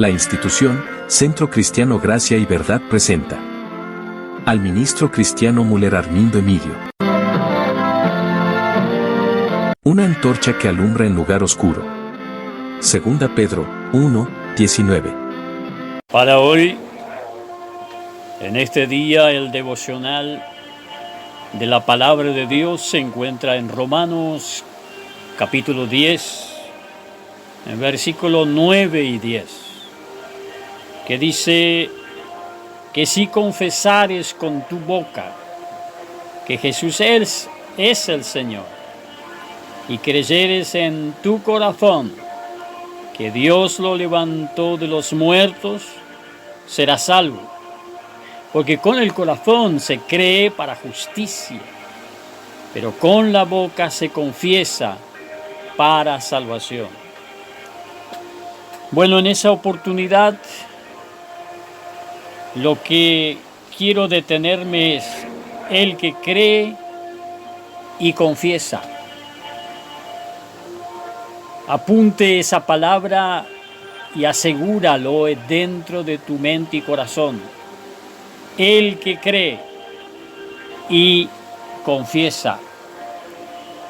La institución Centro Cristiano Gracia y Verdad presenta al ministro cristiano Müller Armindo Emilio. Una antorcha que alumbra en lugar oscuro. Segunda Pedro 1:19. Para hoy, en este día, el devocional de la palabra de Dios se encuentra en Romanos capítulo 10, en versículos 9 y 10, que dice que si confesares con tu boca que Jesús es el Señor y creyeres en tu corazón que Dios lo levantó de los muertos, serás salvo. Porque con el corazón se cree para justicia, pero con la boca se confiesa para salvación. Bueno, en esa oportunidad lo que quiero detenerme es el que cree y confiesa. Apunte esa palabra y asegúralo dentro de tu mente y corazón. El que cree y confiesa.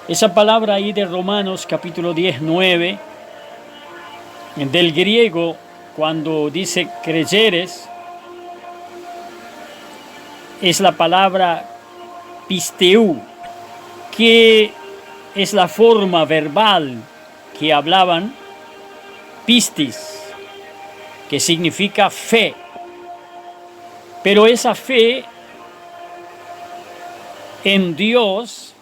Esa palabra ahí de Romanos capítulo 10, 9, del griego, cuando dice creyeres, es la palabra pisteu, que es la forma verbal que hablaban, pistis, que significa fe. Pero esa fe en Dios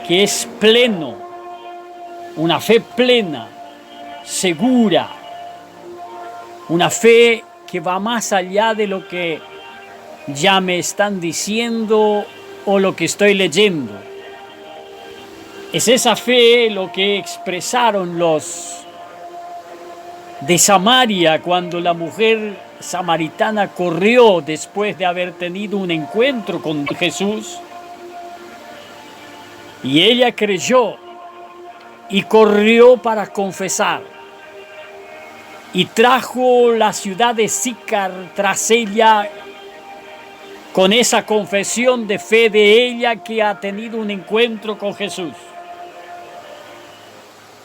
que es pleno, una fe plena, segura, una fe que va más allá de lo que ya me están diciendo o lo que estoy leyendo. Es esa fe lo que expresaron los de Samaria cuando la mujer samaritana corrió después de haber tenido un encuentro con Jesús, y ella creyó y corrió para confesar y trajo la ciudad de Sícar tras ella con esa confesión de fe de ella que ha tenido un encuentro con Jesús.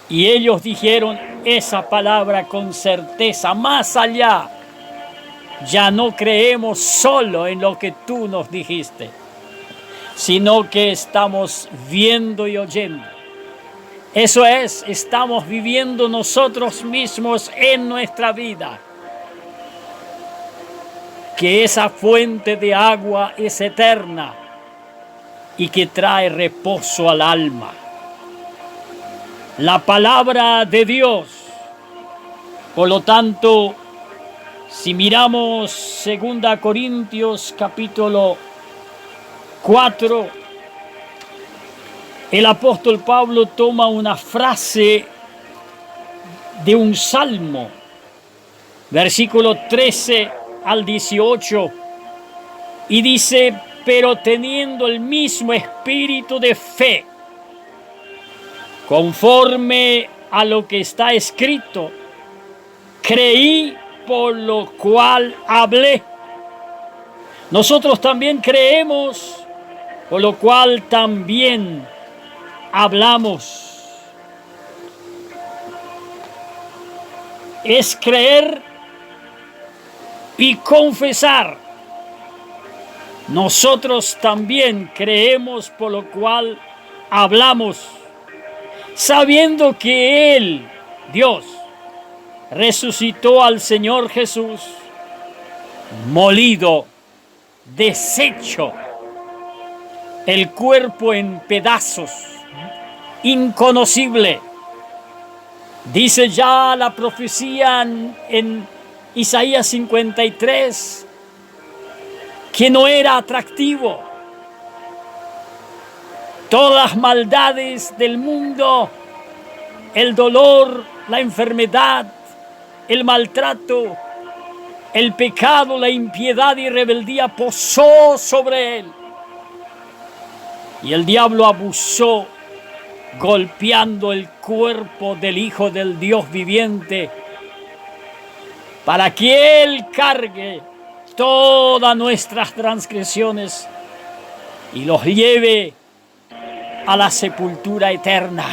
Y ellos dijeron esa palabra con certeza, más allá. Ya no creemos solo en lo que tú nos dijiste, sino que estamos viendo y oyendo. Eso es, estamos viviendo nosotros mismos en nuestra vida. Que esa fuente de agua es eterna y que trae reposo al alma. La palabra de Dios. Por lo tanto, si miramos 2 Corintios capítulo 4, el apóstol Pablo toma una frase de un salmo, versículo 13 al 18, y dice: pero teniendo el mismo espíritu de fe, conforme a lo que está escrito, creí, por lo cual hablé. Nosotros también creemos, por lo cual también hablamos. Es creer y confesar. Nosotros también creemos, por lo cual hablamos, sabiendo que Él, Dios, resucitó al Señor Jesús, molido, deshecho, el cuerpo en pedazos, inconocible. Dice ya la profecía en Isaías 53 que no era atractivo. Todas las maldades del mundo, el dolor, la enfermedad, el maltrato, el pecado, la impiedad y rebeldía posó sobre él. Y el diablo abusó, golpeando el cuerpo del Hijo del Dios viviente, para que Él cargue todas nuestras transgresiones y los lleve a la sepultura eterna.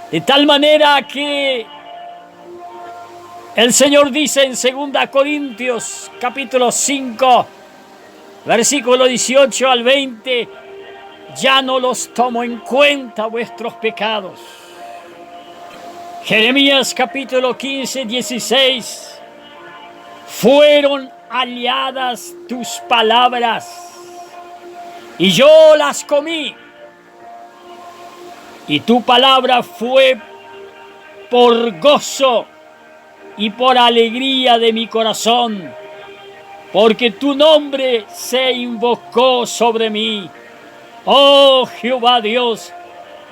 De tal manera que el Señor dice en 2 Corintios capítulo 5, versículo 18 al 20, ya no los tomo en cuenta vuestros pecados. Jeremías capítulo 15, 16, fueron halladas tus palabras y yo las comí, y tu palabra fue por gozo y por alegría de mi corazón, porque tu nombre se invocó sobre mí, oh Jehová Dios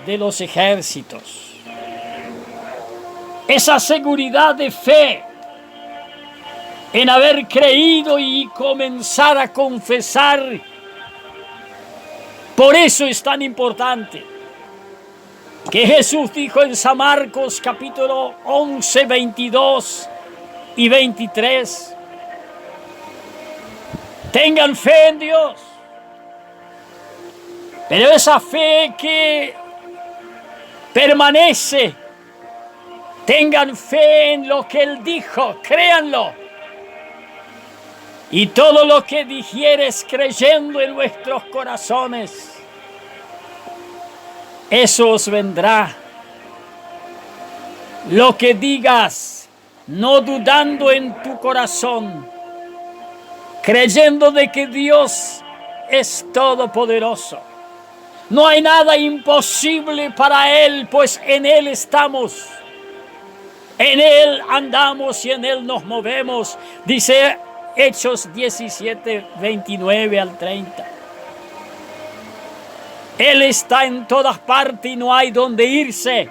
de los ejércitos. Esa seguridad de fe en haber creído y comenzar a confesar, por eso es tan importante que Jesús dijo en San Marcos capítulo 11, 22 y 23, tengan fe en Dios, pero esa fe que permanece, tengan fe en lo que Él dijo, créanlo. Y todo lo que dijieres creyendo en vuestros corazones, eso os vendrá. Lo que digas, no dudando en tu corazón, creyendo de que Dios es todopoderoso. No hay nada imposible para Él, pues en Él estamos. En Él andamos y en Él nos movemos, dice Hechos 17, 29 al 30. Él está en todas partes y no hay donde irse.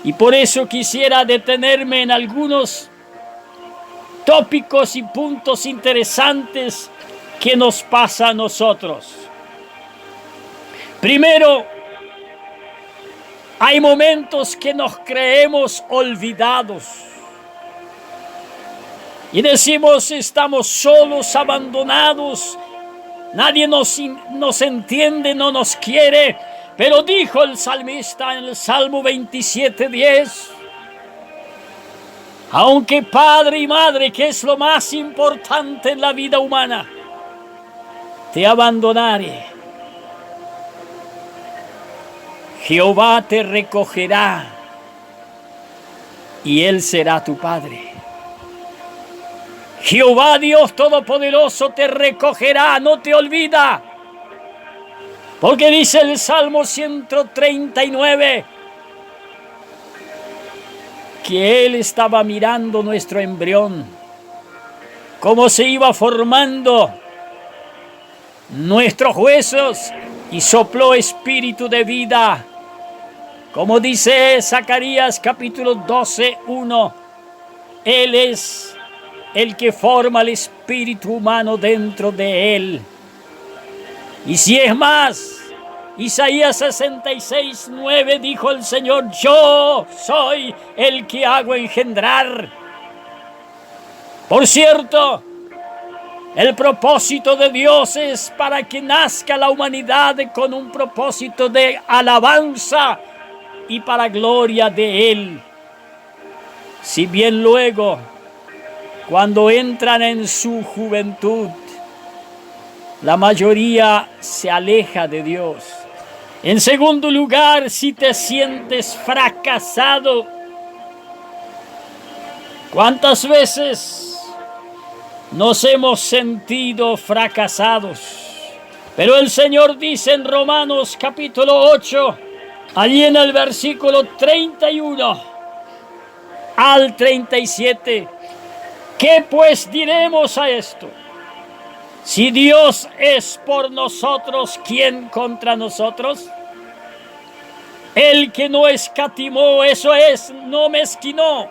Y por eso quisiera detenerme en algunos tópicos y puntos interesantes que nos pasa a nosotros. Primero, hay momentos que nos creemos olvidados y decimos estamos solos, abandonados, nadie nos entiende, no nos quiere. Pero dijo el salmista en el Salmo 27:10, aunque padre y madre, que es lo más importante en la vida humana, te abandonare, Jehová te recogerá y Él será tu Padre. Jehová Dios Todopoderoso te recogerá, no te olvida. Porque dice el Salmo 139 que Él estaba mirando nuestro embrión, cómo se iba formando nuestros huesos y sopló espíritu de vida. Como dice Zacarías capítulo 12:1, Él es el que forma el espíritu humano dentro de Él. Y si es más, Isaías 66:9 dijo el Señor, yo soy el que hago engendrar. Por cierto, el propósito de Dios es para que nazca la humanidad con un propósito de alabanza y para gloria de Él. Si bien luego, cuando entran en su juventud, la mayoría se aleja de Dios. En segundo lugar, si te sientes fracasado, ¿cuántas veces nos hemos sentido fracasados? Pero el Señor dice en Romanos capítulo 8, allí en el versículo 31 al 37, ¿qué pues diremos a esto? Si Dios es por nosotros, ¿quién contra nosotros? El que no escatimó, eso es, no mezquinó,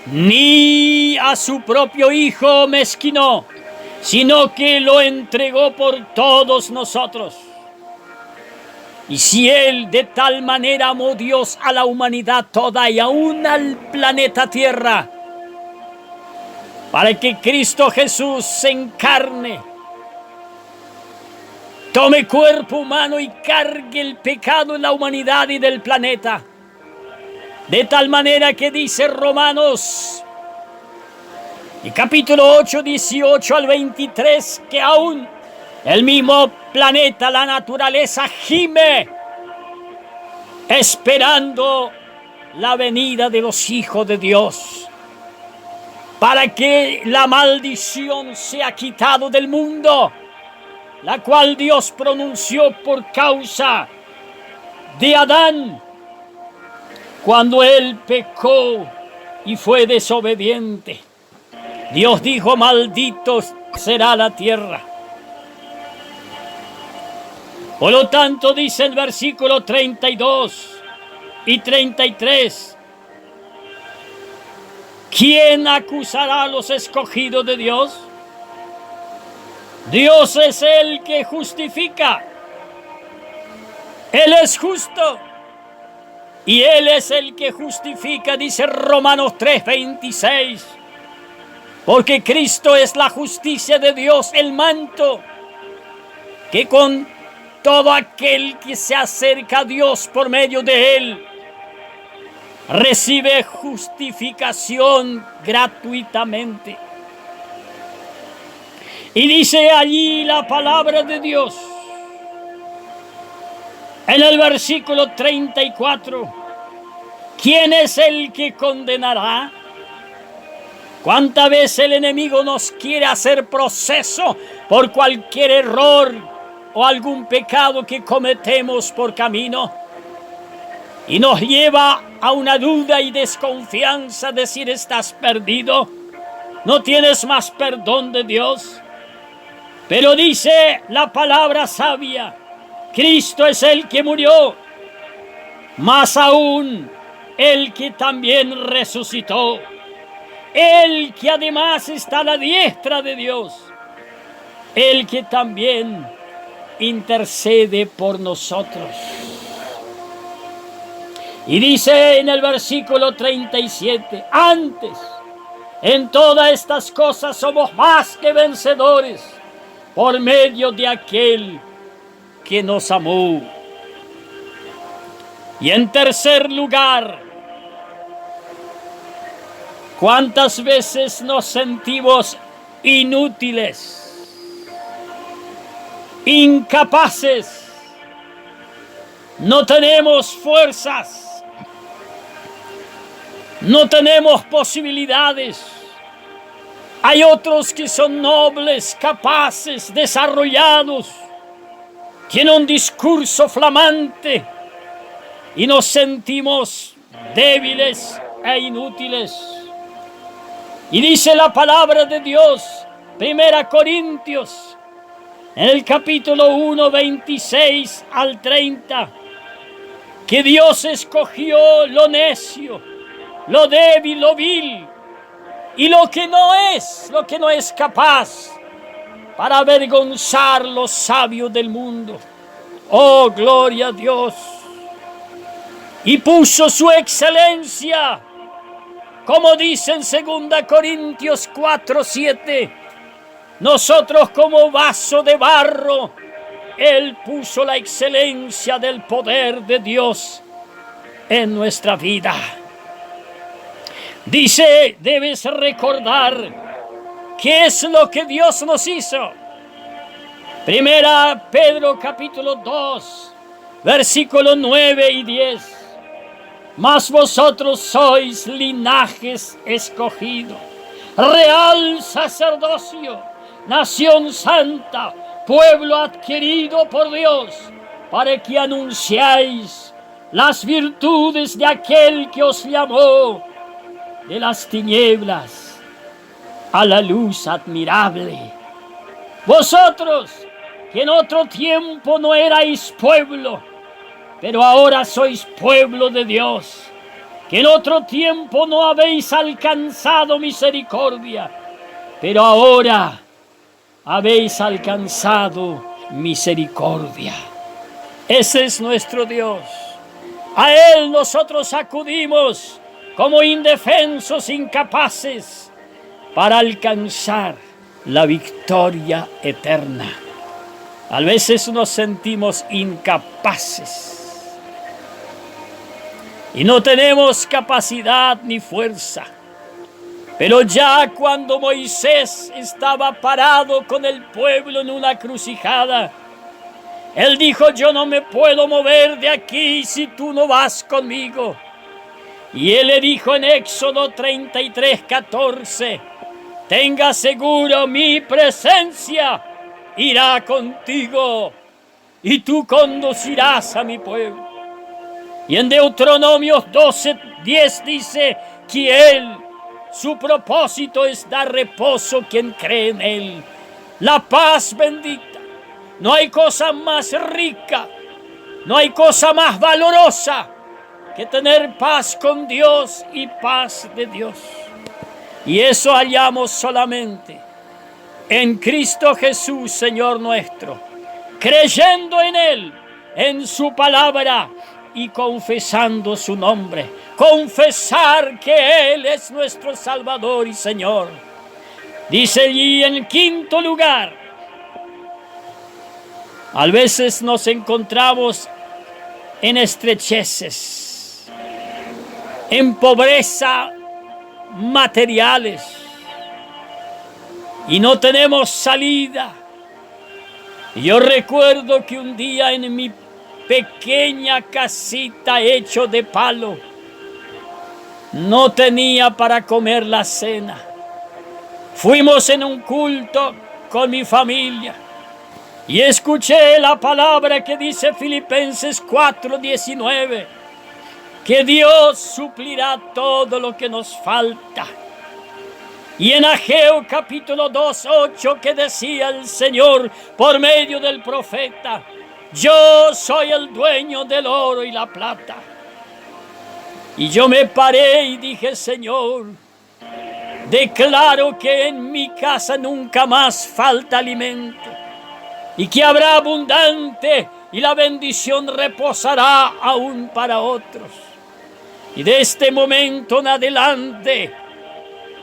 ni a su propio Hijo mezquinó, sino que lo entregó por todos nosotros. Y si Él de tal manera amó Dios a la humanidad toda y aún al planeta Tierra, para que Cristo Jesús se encarne, tome cuerpo humano y cargue el pecado en la humanidad y del planeta. De tal manera que dice Romanos, y capítulo 8, 18 al 23, que aún el mismo planeta, la naturaleza, gime esperando la venida de los hijos de Dios, para que la maldición sea quitado del mundo, la cual Dios pronunció por causa de Adán, cuando él pecó y fue desobediente. Dios dijo: maldito será la tierra. Por lo tanto, dice el versículo 32 y 33, ¿quién acusará a los escogidos de Dios? Dios es el que justifica. Él es justo y Él es el que justifica, dice Romanos 3:26. Porque Cristo es la justicia de Dios, el manto que con todo aquel que se acerca a Dios por medio de Él recibe justificación gratuitamente. Y dice allí la palabra de Dios en el versículo 34, ¿quién es el que condenará? ¿Cuántas veces el enemigo nos quiere hacer proceso por cualquier error o algún pecado que cometemos por camino? Y nos lleva a una duda y desconfianza, decir: estás perdido, no tienes más perdón de Dios. Pero dice la palabra sabia, Cristo es el que murió, más aún el que también resucitó, el que además está a la diestra de Dios, el que también intercede por nosotros. Y dice en el versículo 37, antes, en todas estas cosas somos más que vencedores por medio de aquel que nos amó. Y en tercer lugar, ¿cuántas veces nos sentimos inútiles, incapaces? No tenemos fuerzas, no tenemos posibilidades. Hay otros que son nobles, capaces, desarrollados, tienen un discurso flamante y nos sentimos débiles e inútiles. Y dice la palabra de Dios, 1 Corintios, en el capítulo 1, 26 al 30, que Dios escogió lo necio, lo débil, lo vil, y lo que no es capaz, para avergonzar los sabios del mundo. Oh, gloria a Dios. Y puso su excelencia, como dice en 2 Corintios 4:7, nosotros como vaso de barro, Él puso la excelencia del poder de Dios en nuestra vida. Dice, debes recordar qué es lo que Dios nos hizo. 1 Pedro capítulo 2, versículos 9 y 10. Mas vosotros sois linajes escogidos, real sacerdocio, nación santa, pueblo adquirido por Dios, para que anunciáis las virtudes de aquel que os llamó de las tinieblas a la luz admirable. Vosotros, que en otro tiempo no erais pueblo, pero ahora sois pueblo de Dios, que en otro tiempo no habéis alcanzado misericordia, pero ahora habéis alcanzado misericordia. Ese es nuestro Dios. A Él nosotros acudimos como indefensos, incapaces, para alcanzar la victoria eterna. A veces nos sentimos incapaces y no tenemos capacidad ni fuerza. Pero ya cuando Moisés estaba parado con el pueblo en una encrucijada, él dijo: yo no me puedo mover de aquí si tú no vas conmigo. Y él le dijo en Éxodo 33:14: tenga seguro, mi presencia irá contigo y tú conducirás a mi pueblo. Y en Deuteronomio 12:10 dice que él, su propósito es dar reposo a quien cree en él. La paz bendita. No hay cosa más rica, no hay cosa más valorosa que tener paz con Dios y paz de Dios. Y eso hallamos solamente en Cristo Jesús, Señor nuestro, creyendo en Él, en su palabra y confesando su nombre. Confesar que Él es nuestro Salvador y Señor. Dice allí en quinto lugar: a veces nos encontramos en estrecheces, en pobreza materiales y no tenemos salida. Yo recuerdo que un día en mi pequeña casita hecho de palo no tenía para comer la cena. Fuimos en un culto con mi familia y escuché la palabra que dice Filipenses 4:19, que Dios suplirá todo lo que nos falta. Y en Ageo capítulo 2:8 que decía el Señor por medio del profeta: yo soy el dueño del oro y la plata. Y yo me paré y dije: Señor, declaro que en mi casa nunca más falta alimento y que habrá abundante y la bendición reposará aún para otros. Y de este momento en adelante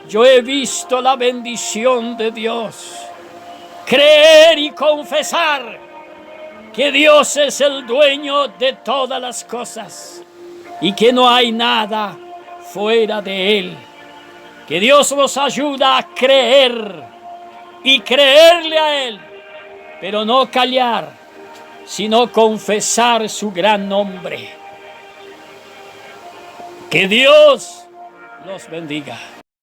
yo he visto la bendición de Dios. Creer y confesar que Dios es el dueño de todas las cosas y que no hay nada fuera de Él. Que Dios nos ayuda a creer y creerle a Él, pero no callar, sino confesar su gran nombre. Que Dios los bendiga.